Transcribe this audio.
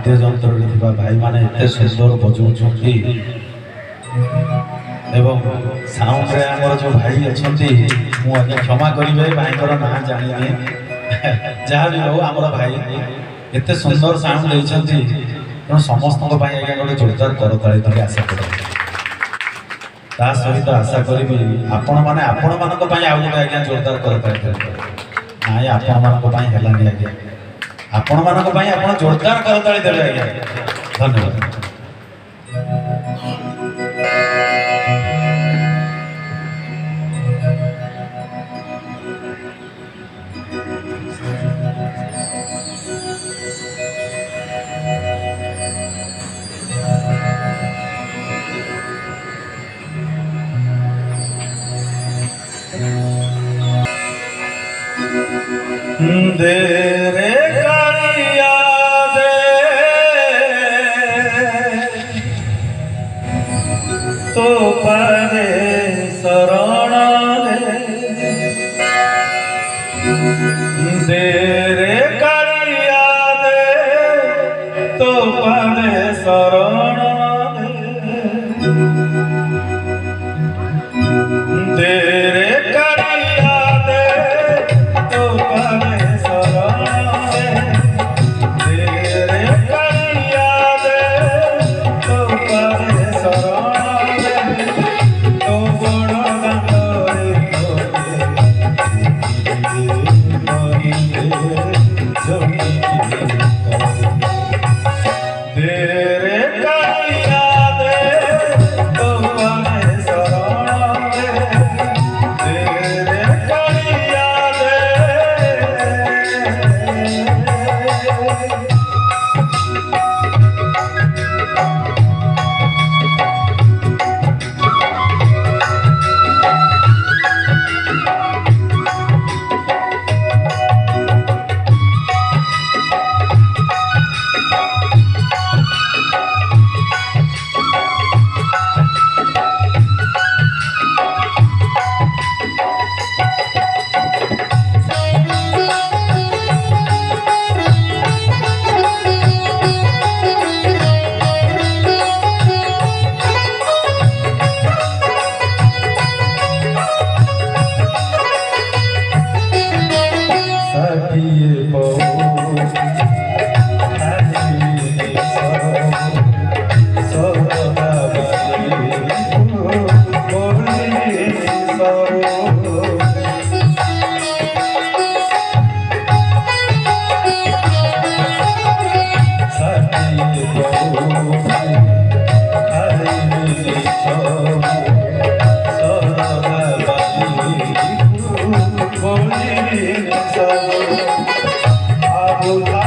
वाद्य यंत्र भाई माने एते सुंदर बजाउछंती एवं साउंड रे हमर जो भाई अछंती मु आगे क्षमा करिवे भाईकर ना जानिबे जहाँ भी हो हमर भाई एते सुंदर साउंड देछंती तेणु समस्त आगे गोटे जोरदार करताली धरी आशा करें ता सहित आशा करी आपण मैंने आपण मान आज्ञा जोरदार करताली नाई आपण मान हेलानी आज्ञा आपण मान आप जोरदार करताली देवे आज्ञा धन्यवाद। दे रे कालिया दे तो परे शरण दे रे कालिया दे तो परे शरण दे रे कालिया दे तो परे I will